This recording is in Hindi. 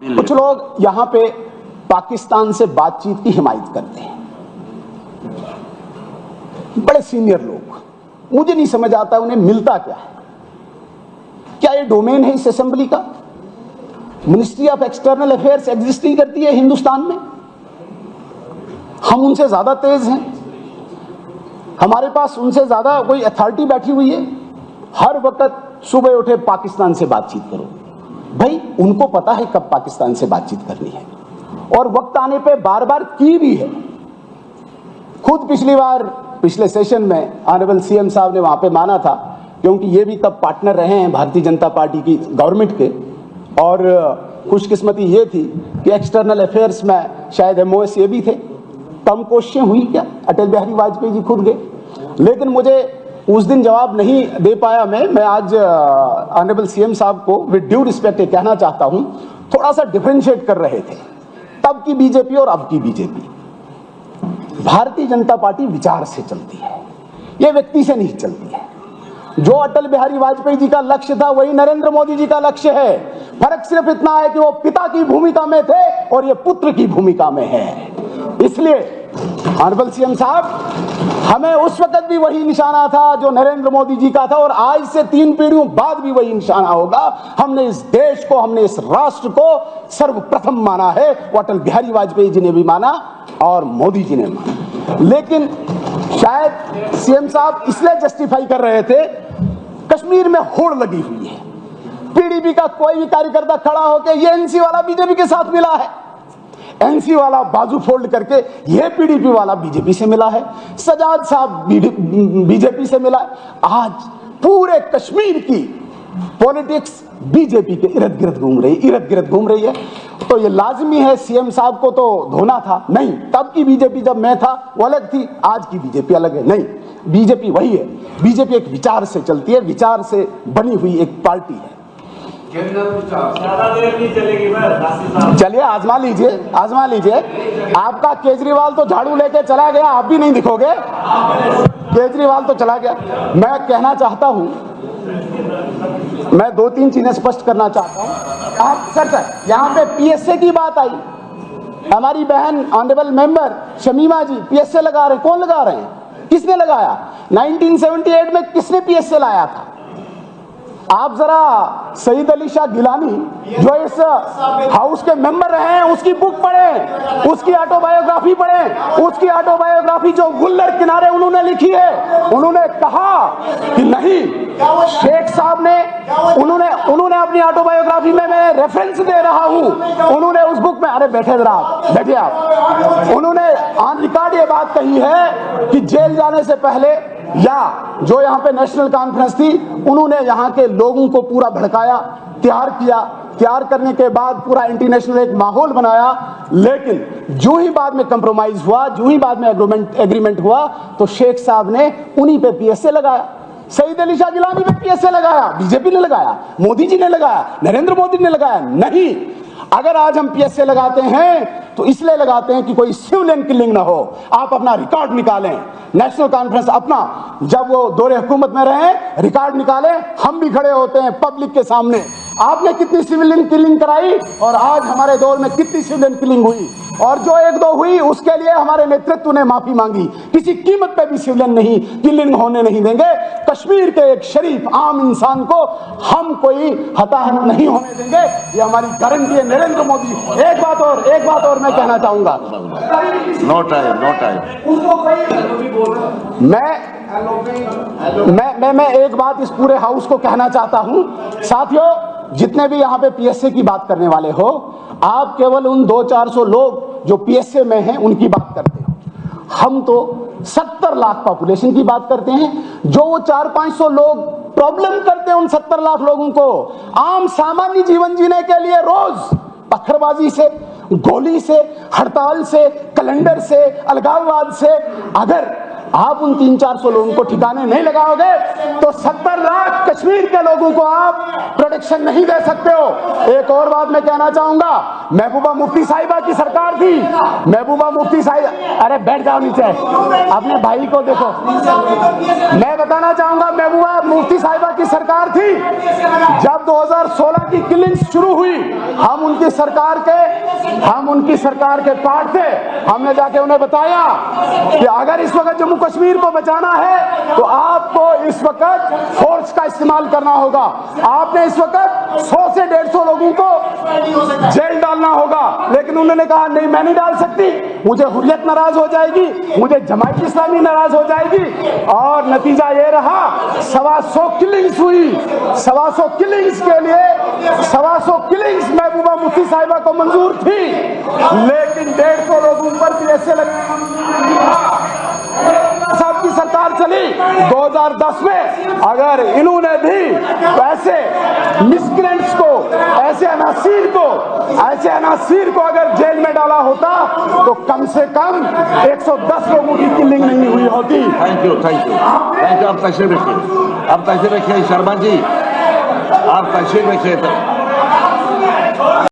कुछ लोग यहां पे पाकिस्तान से बातचीत की हिमायत करते हैं, बड़े सीनियर लोग। मुझे नहीं समझ आता उन्हें मिलता क्या है। क्या ये डोमेन है इस असेंबली का? Ministry of external affairs exist नहीं करती है हिंदुस्तान में? हम उनसे ज्यादा तेज हैं, हमारे पास उनसे ज्यादा कोई अथॉरिटी बैठी हुई है। हर वक्त सुबह उठे पाकिस्तान से बातचीत करो। भाई उनको पता है कब पाकिस्तान से बातचीत करनी है और वक्त आने पे बार बार की भी है। खुद पिछली बार पिछले सेशन में ऑनरेबल सीएम साहब ने वहां पे माना था, क्योंकि ये भी तब पार्टनर रहे हैं भारतीय जनता पार्टी की गवर्नमेंट के। और खुशकिस्मती ये थी कि एक्सटर्नल अफेयर्स में शायद एमओएस ये भी थे। कम कोशिशें हुई क्या? अटल बिहारी वाजपेयी जी खुद गए, लेकिन मुझे उस दिन जवाब नहीं दे पाया। मैं आज ऑनरेबल सीएम साहब को विद ड्यू रिस्पेक्ट कहना चाहता हूं, थोड़ा सा डिफरेंशिएट कर रहे थे तब की बीजेपी और अब की बीजेपी। भारतीय जनता पार्टी विचार से चलती है, ये व्यक्ति से नहीं चलती है। जो अटल बिहारी वाजपेयी जी का लक्ष्य था वही नरेंद्र मोदी जी का लक्ष्य है। फर्क सिर्फ इतना है कि वो पिता की भूमिका में थे और ये पुत्र की भूमिका में है। इसलिए ऑनरेबल सीएम साहब, हमें उस वक्त भी वही निशाना था जो नरेंद्र मोदी जी का था और आज से 3 पीढ़ियों बाद भी वही निशाना होगा। हमने इस देश को, हमने इस राष्ट्र को सर्वप्रथम माना है। वो अटल बिहारी वाजपेयी जी ने भी माना और मोदी जी ने माना। लेकिन शायद सीएम साहब इसलिए जस्टिफाई कर रहे थे, कश्मीर में होड़ लगी हुई है। पीडीपी का कोई भी कार्यकर्ता खड़ा होकर ये एनसी वाला बीजेपी के साथ मिला है, एनसी वाला बाजू फोल्ड करके ये पीडीपी वाला बीजेपी से मिला है, सजाद साहब बीजेपी से मिला है। आज पूरे कश्मीर की पॉलिटिक्स बीजेपी के इर्द गिर्द घूम रही है। तो ये लाजमी है सीएम साहब को तो धोना था। नहीं, तब की बीजेपी जब मैं था वो अलग थी, आज की बीजेपी अलग है। नहीं, बीजेपी वही है। बीजेपी एक विचार से चलती है, विचार से बनी हुई एक पार्टी है। चलिए आजमा लीजिए। आपका केजरीवाल तो झाड़ू लेके चला गया, आप भी नहीं दिखोगे। केजरीवाल तो चला गया। मैं कहना चाहता हूं, मैं 2-3 चीजें स्पष्ट करना चाहता हूं। सर यहां पे पीएसए की बात आई। हमारी बहन ऑनरेबल मेंबर शमीमा जी पीएसए लगा रहे हैं। कौन लगा रहे हैं? किसने लगाया? 1978 में किसने पीएसए लाया था? आप जरा सईद अली शाह गिलानी जो इस हाउस के मेंबर रहे हैं उसकी बुक पढ़ें, उसकी ऑटोबायोग्राफी पढ़ें। उसकी ऑटोबायोग्राफी जो गुल्लर किनारे उन्होंने लिखी है, उन्होंने कहा कि नहीं, शेख साहब ने उन्होंने अपनी ऑटोबायोग्राफी में मैं रेफरेंस दे रहा हूं, उन्होंने उस बुक में, अरे बैठिए आप, उन्होंने ऑन रिकॉर्ड ये बात कही है कि जेल जाने से पहले या जो यहाँ पे नेशनल कॉन्फ्रेंस थी, उन्होंने यहाँ के लोगों को पूरा भड़काया, तैयार करने के बाद पूरा इंटरनेशनल एक माहौल बनाया। लेकिन जो ही बाद में कंप्रोमाइज हुआ, जो ही बाद में एग्रीमेंट हुआ, तो शेख साहब ने उन्हीं पे पीएसए लगाया। सईद अली शाह गिलानी पे पीएसए लगाया, बीजेपी ने लगाया, मोदी जी ने लगाया, नरेंद्र मोदी ने लगाया? नहीं। अगर आज हम पीएसए लगाते हैं तो इसलिए लगाते हैं कि कोई सिविलियन किलिंग ना हो। आप अपना रिकॉर्ड निकालें, नेशनल कॉन्फ्रेंस अपना, जब वो दौरे हुकूमत में रहे, रिकॉर्ड निकालें। हम भी खड़े होते हैं पब्लिक के सामने, आपने कितनी सिविलियन किलिंग कराई और आज हमारे दौर में कितनी सिविलियन किलिंग हुई, और जो 1-2 हुई उसके लिए हमारे नेतृत्व ने माफी मांगी। किसी कीमत पे भी सिविलियन नहीं किलिंग होने नहीं देंगे। कश्मीर के एक शरीफ आम इंसान को हम कोई हताहत नहीं होने देंगे, ये हमारी गारंटी है। नरेंद्र मोदी, एक बात और मैं कहना चाहूंगा। No time. मैं एक बात इस पूरे हाउस को कहना चाहता हूं। साथियों, जितने भी यहाँ पे पीएसए की बात करने वाले हो, आप केवल उन 200-400 लोग जो पीएसए में हैं उनकी बात करते हो। हम तो 70 लाख पॉपुलेशन की बात करते हैं। जो वो 400-500 लोग प्रॉब्लम करते हैं, उन 70 लाख लोगों को आम सामान्य जीवन जीने के लिए रोज पत्थरबाजी से, गोली से, हड़ताल से, कैलेंडर से, अलगाववाद से, अगर आप उन 300-400 लोगों को ठिकाने नहीं लगाओगे तो 70 लाख कश्मीर के लोगों को आप प्रोटेक्शन नहीं दे सकते हो। एक और बात मैं कहना चाहूंगा, महबूबा मुफ्ती साहिबा की सरकार थी। महबूबा मुफ्ती साहिबा, अरे बैठ जाओ नीचे, अपने भाई को देखो। मैं बताना चाहूंगा, महबूबा मुफ्ती साहिबा की सरकार थी जब 2016 की किलिंग्स शुरू हुई। हम उनकी सरकार के पार्ट थे। हमने जाके उन्हें बताया कि अगर इस वक्त जम्मू कश्मीर को बचाना है तो आपको इस वक्त फोर्स का इस्तेमाल करना होगा। आपने इस वक्त 100 से 150 लोगों को जेल डालना होगा। लेकिन उन्होंने कहा नहीं, मैं नहीं डाल सकती, मुझे हुर्रियत नाराज हो जाएगी, मुझे जमात इस्लामी नाराज हो जाएगी। और नतीजा ये रहा, 125 किलिंग्स हुई। 125 किलिंग्स के लिए 125 किलिंग्स महबूबा मुफ्ती साहिबा को मंजूर थी, लेकिन 150 लोगों पर भी ऐसे साहब की सरकार चली 2010 में। अगर इन्होंने भी ऐसे मिसक्रेंट्स को, ऐसे अनासीर को अगर जेल में डाला होता तो कम से कम 110 लोगों की किलिंग नहीं हुई होती। Thank you. आप तशरीफ रखिए, शर्मा जी, आप तशरीफ रखिए।